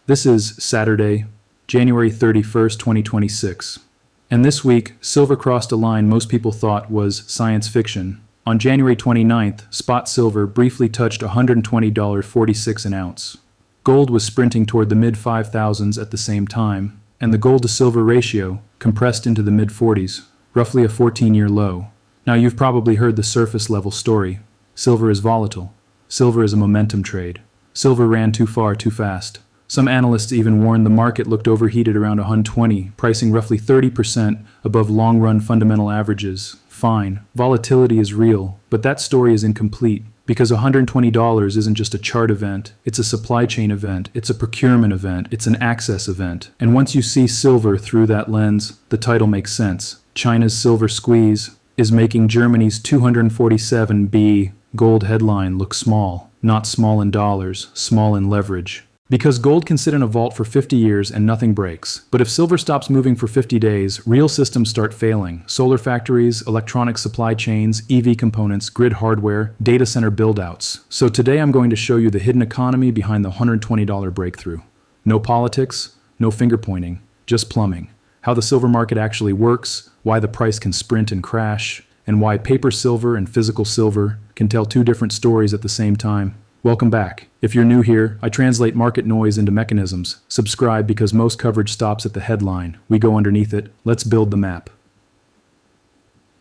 This is Saturday, January 31st, 2026. And this week, silver crossed a line most people thought was science fiction. On January 29th, spot silver briefly touched $120.46 an ounce. Gold was sprinting toward the mid-5,000s at the same time, and the gold-to-silver ratio compressed into the mid-40s, roughly a 14-year low. Now you've probably heard the surface-level story. Silver is volatile. Silver is a momentum trade. Silver ran too far too fast. Some analysts even warned the market looked overheated around 120, pricing roughly 30% above long-run fundamental averages. Fine, volatility is real, but that story is incomplete. Because $120 isn't just a chart event, it's a supply chain event, it's a procurement event, it's an access event. And once you see silver through that lens, the title makes sense. China's silver squeeze is making Germany's 247B gold headline look small. Not small in dollars, small in leverage. Because gold can sit in a vault for 50 years and nothing breaks. But if silver stops moving for 50 days, real systems start failing. Solar factories, electronic supply chains, EV components, grid hardware, data center build-outs. So today I'm going to show you the hidden economy behind the $120 breakthrough. No politics, no finger pointing, just plumbing. How the silver market actually works, why the price can sprint and crash, and why paper silver and physical silver can tell two different stories at the same time. Welcome back. If you're new here, I translate market noise into mechanisms. Subscribe because most coverage stops at the headline. We go underneath it. Let's build the map.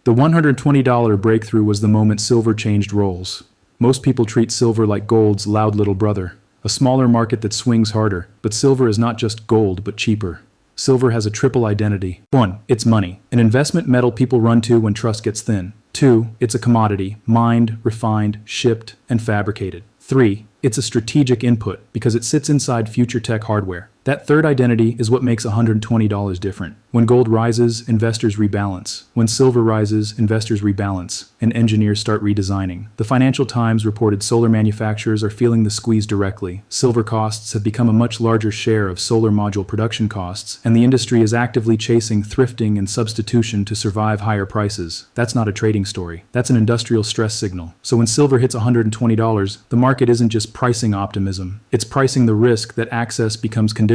The $120 breakthrough was the moment silver changed roles. Most people treat silver like gold's loud little brother, a smaller market that swings harder. But silver is not just gold, but cheaper. Silver has a triple identity. 1. It's money, an investment metal people run to when trust gets thin. 2. It's a commodity, mined, refined, shipped, and fabricated. 3. It's a strategic input because it sits inside future tech hardware. That third identity is what makes $120 different. When gold rises, investors rebalance. When silver rises, investors rebalance, and engineers start redesigning. The Financial Times reported solar manufacturers are feeling the squeeze directly. Silver costs have become a much larger share of solar module production costs, and the industry is actively chasing thrifting and substitution to survive higher prices. That's not a trading story. That's an industrial stress signal. So when silver hits $120, the market isn't just pricing optimism. It's pricing the risk that access becomes conditional.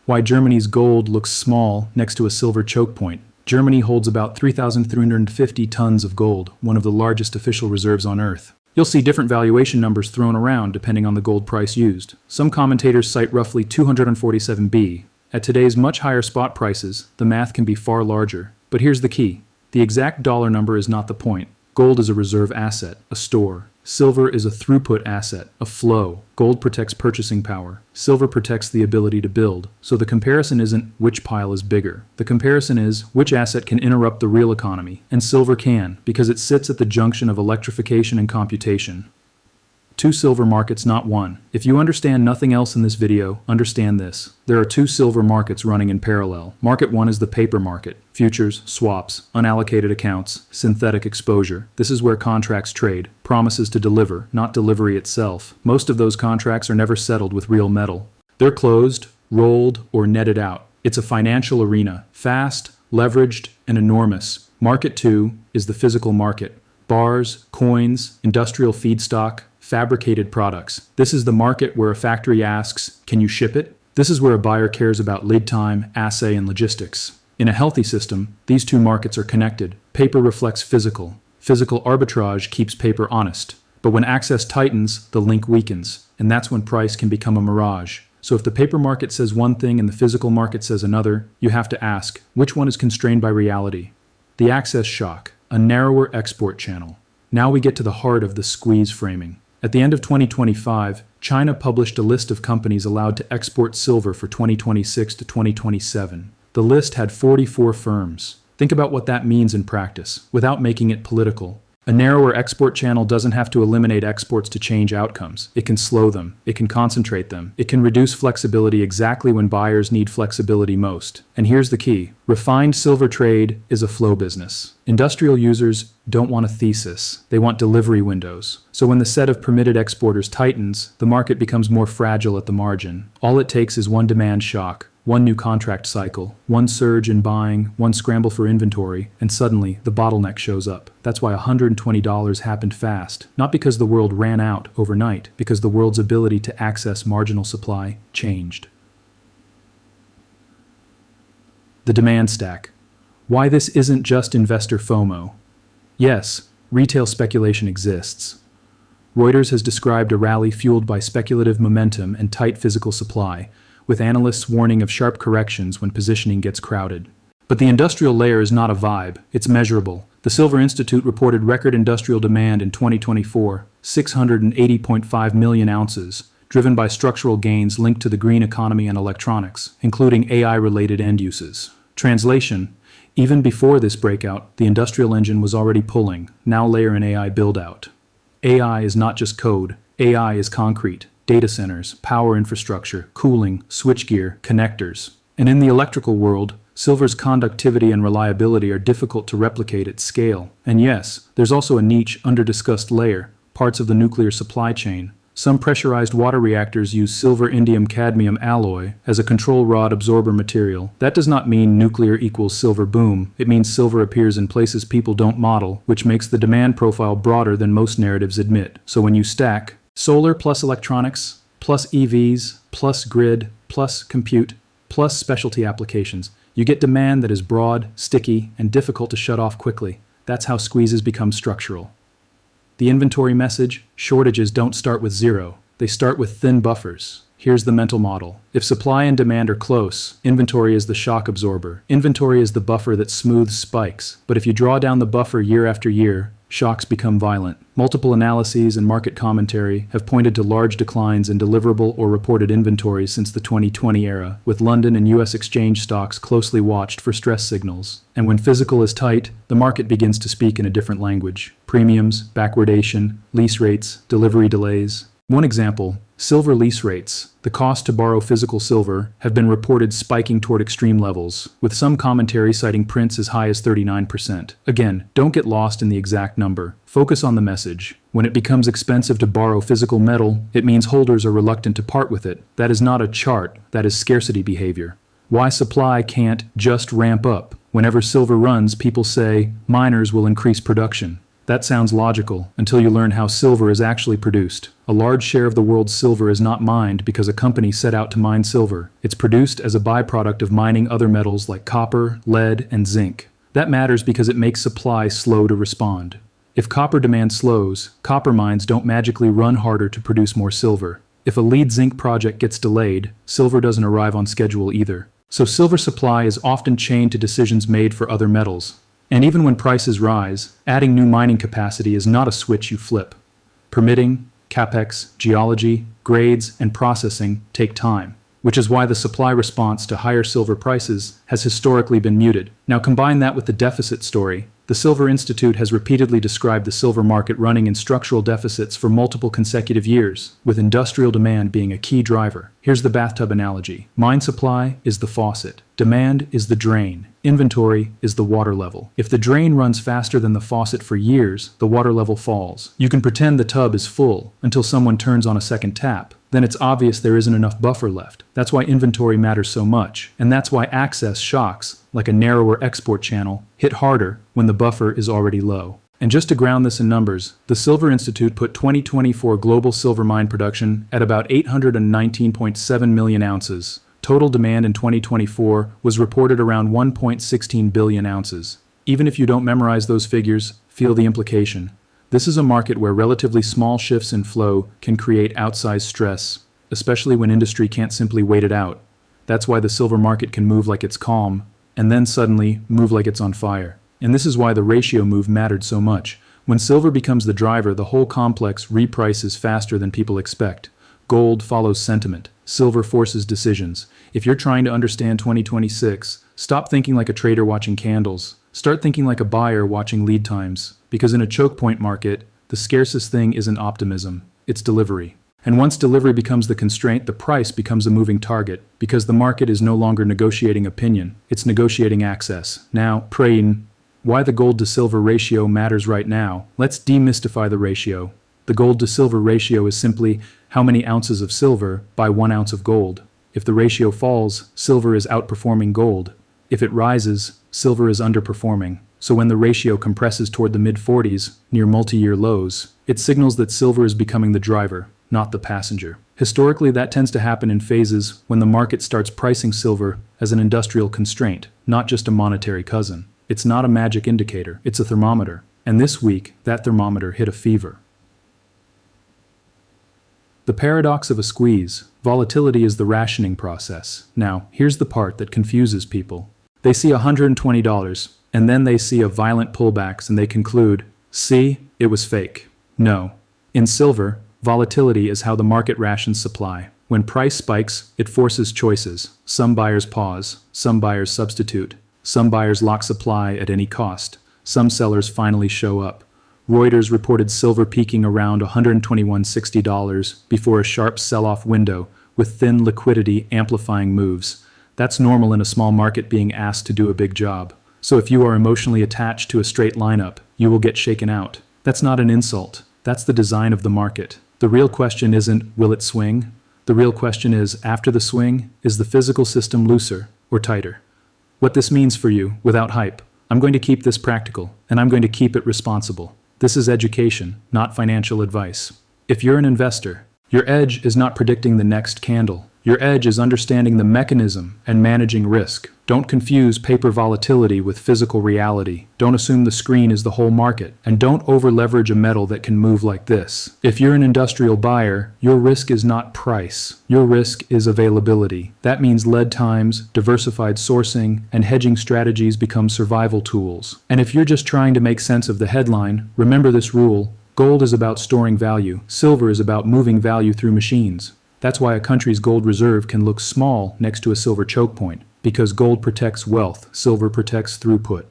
Why Germany's gold looks small next to a silver choke point. Germany holds about 3,350 tons of gold, one of the largest official reserves on Earth. You'll see different valuation numbers thrown around depending on the gold price used. Some commentators cite roughly 247B. At today's much higher spot prices, the math can be far larger. But here's the key. The exact dollar number is not the point. Gold is a reserve asset, a store. Silver is a throughput asset, a flow. Gold protects purchasing power. Silver protects the ability to build. So the comparison isn't which pile is bigger. The comparison is which asset can interrupt the real economy. And silver can, because it sits at the junction of electrification and computation. Two silver markets, not one. If you understand nothing else in this video, understand this. There are two silver markets running in parallel. Market one is the paper market. Futures, swaps, unallocated accounts, synthetic exposure. This is where contracts trade. Promises to deliver, not delivery itself. Most of those contracts are never settled with real metal. They're closed, rolled, or netted out. It's a financial arena. Fast, leveraged, and enormous. Market two is the physical market. Bars, coins, industrial feedstock, fabricated products. This is the market where a factory asks, can you ship it? This is where a buyer cares about lead time, assay, and logistics. In a healthy system, these two markets are connected. Paper reflects physical. Physical arbitrage keeps paper honest. But when access tightens, the link weakens. And that's when price can become a mirage. So if the paper market says one thing and the physical market says another, you have to ask, which one is constrained by reality? The access shock, a narrower export channel. Now we get to the heart of the squeeze framing. At the end of 2025, China published a list of companies allowed to export silver for 2026 to 2027. The list had 44 firms. Think about what that means in practice, without making it political. A narrower export channel doesn't have to eliminate exports to change outcomes. It can slow them. It can concentrate them. It can reduce flexibility exactly when buyers need flexibility most. And here's the key. Refined silver trade is a flow business. Industrial users don't want a thesis. They want delivery windows. So when the set of permitted exporters tightens, the market becomes more fragile at the margin. All it takes is one demand shock, one new contract cycle, one surge in buying, one scramble for inventory, and suddenly the bottleneck shows up. That's why $120 happened fast. Not because the world ran out overnight, because the world's ability to access marginal supply changed. The demand stack. Why this isn't just investor FOMO. Yes, retail speculation exists. Reuters has described a rally fueled by speculative momentum and tight physical supply, with analysts warning of sharp corrections when positioning gets crowded. But the industrial layer is not a vibe, it's measurable. The Silver Institute reported record industrial demand in 2024, 680.5 million ounces, driven by structural gains linked to the green economy and electronics, including AI-related end uses. Translation: even before this breakout, the industrial engine was already pulling, now layer in AI build-out. AI is not just code, AI is concrete, data centers, power infrastructure, cooling, switchgear, connectors. And in the electrical world, silver's conductivity and reliability are difficult to replicate at scale. And yes, there's also a niche, under-discussed layer, parts of the nuclear supply chain. Some pressurized water reactors use silver-indium-cadmium alloy as a control rod absorber material. That does not mean nuclear equals silver boom. It means silver appears in places people don't model, which makes the demand profile broader than most narratives admit. So when you stack solar plus electronics, plus EVs, plus grid, plus compute, plus specialty applications, you get demand that is broad, sticky, and difficult to shut off quickly. That's how squeezes become structural. The inventory message: shortages don't start with zero. They start with thin buffers. Here's the mental model. If supply and demand are close, inventory is the shock absorber. Inventory is the buffer that smooths spikes. But if you draw down the buffer year after year, shocks become violent. Multiple analyses and market commentary have pointed to large declines in deliverable or reported inventories since the 2020 era, with London and US exchange stocks closely watched for stress signals. And when physical is tight, the market begins to speak in a different language. Premiums, backwardation, lease rates, delivery delays. One example: silver lease rates, the cost to borrow physical silver, have been reported spiking toward extreme levels, with some commentary citing prints as high as 39%. Again, don't get lost in the exact number. Focus on the message. When it becomes expensive to borrow physical metal, it means holders are reluctant to part with it. That is not a chart, that is scarcity behavior. Why supply can't just ramp up? Whenever silver runs, people say, miners will increase production. That sounds logical until you learn how silver is actually produced. A large share of the world's silver is not mined because a company set out to mine silver. It's produced as a byproduct of mining other metals like copper, lead, and zinc. That matters because it makes supply slow to respond. If copper demand slows, copper mines don't magically run harder to produce more silver. If a lead zinc project gets delayed, silver doesn't arrive on schedule either. So silver supply is often chained to decisions made for other metals. And even when prices rise, adding new mining capacity is not a switch you flip. Permitting, capex, geology, grades, and processing take time, which is why the supply response to higher silver prices has historically been muted. Now combine that with the deficit story. The Silver Institute has repeatedly described the silver market running in structural deficits for multiple consecutive years, with industrial demand being a key driver. Here's the bathtub analogy. Mine supply is the faucet. Demand is the drain. Inventory is the water level. If the drain runs faster than the faucet for years, the water level falls. You can pretend the tub is full until someone turns on a second tap. Then it's obvious there isn't enough buffer left. That's why inventory matters so much. And that's why access shocks, like a narrower export channel, hit harder when the buffer is already low. And just to ground this in numbers, the Silver Institute put 2024 global silver mine production at about 819.7 million ounces. Total demand in 2024 was reported around 1.16 billion ounces. Even if you don't memorize those figures, feel the implication. This is a market where relatively small shifts in flow can create outsized stress, especially when industry can't simply wait it out. That's why the silver market can move like it's calm, and then suddenly move like it's on fire. And this is why the ratio move mattered so much. When silver becomes the driver, the whole complex reprices faster than people expect. Gold follows sentiment. Silver forces decisions. If you're trying to understand 2026, stop thinking like a trader watching candles. Start thinking like a buyer watching lead times. Because in a choke point market, the scarcest thing isn't optimism, it's delivery. And once delivery becomes the constraint, the price becomes a moving target, because the market is no longer negotiating opinion, it's negotiating access. Now, Prain, why the gold to silver ratio matters right now. Let's demystify the ratio. The gold to silver ratio is simply how many ounces of silver by 1 ounce of gold. If the ratio falls, silver is outperforming gold. If it rises, silver is underperforming. So when the ratio compresses toward the mid-40s, near multi-year lows, it signals that silver is becoming the driver. not the passenger. Historically, that tends to happen in phases when the market starts pricing silver as an industrial constraint, not just a monetary cousin. It's not a magic indicator, it's a thermometer. And this week, that thermometer hit a fever. The paradox of a squeeze. Volatility is the rationing process. Now, here's the part that confuses people. They see $120, and then they see a violent pullbacks and they conclude, see, it was fake. No. In silver, volatility is how the market rations supply. When price spikes, it forces choices. Some buyers pause, some buyers substitute, some buyers lock supply at any cost, some sellers finally show up. Reuters reported silver peaking around $121.60 before a sharp sell-off window, with thin liquidity amplifying moves. That's normal in a small market being asked to do a big job. So if you are emotionally attached to a straight lineup, you will get shaken out. That's not an insult. That's the design of the market. The real question isn't, will it swing? The real question is, after the swing, is the physical system looser or tighter? What this means for you, without hype. I'm going to keep this practical, and I'm going to keep it responsible. This is education, not financial advice. If you're an investor, your edge is not predicting the next candle. Your edge is understanding the mechanism and managing risk. Don't confuse paper volatility with physical reality. Don't assume the screen is the whole market. And don't over-leverage a metal that can move like this. If you're an industrial buyer, your risk is not price. Your risk is availability. That means lead times, diversified sourcing, and hedging strategies become survival tools. And if you're just trying to make sense of the headline, remember this rule. Gold is about storing value. Silver is about moving value through machines. That's why a country's gold reserve can look small next to a silver choke point, because gold protects wealth, silver protects throughput.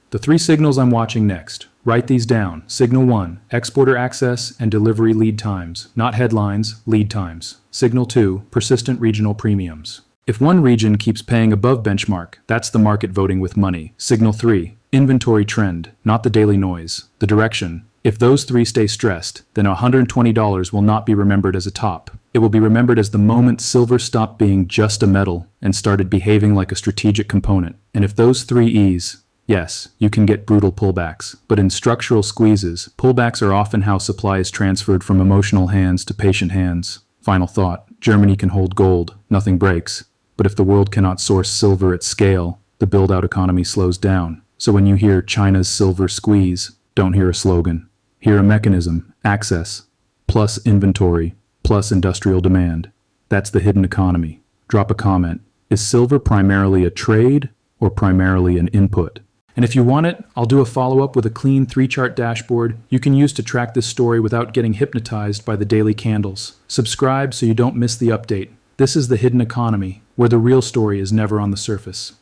The 3 signals I'm watching next. Write these down. Signal 1, exporter access and delivery lead times, not headlines, lead times. Signal 2, persistent regional premiums. If one region keeps paying above benchmark, that's the market voting with money. Signal 3, inventory trend, not the daily noise, the direction. If those 3 stay stressed, then $120 will not be remembered as a top. It will be remembered as the moment silver stopped being just a metal and started behaving like a strategic component. And if those 3 E's, yes, you can get brutal pullbacks. But in structural squeezes, pullbacks are often how supply is transferred from emotional hands to patient hands. Final thought, Germany can hold gold, nothing breaks. But if the world cannot source silver at scale, the build-out economy slows down. So when you hear China's silver squeeze, don't hear a slogan. Hear a mechanism, access, plus inventory, plus industrial demand. That's the hidden economy. Drop a comment. Is silver primarily a trade or primarily an input? And if you want it, I'll do a follow-up with a clean 3-chart dashboard you can use to track this story without getting hypnotized by the daily candles. Subscribe so you don't miss the update. This is the hidden economy, where the real story is never on the surface.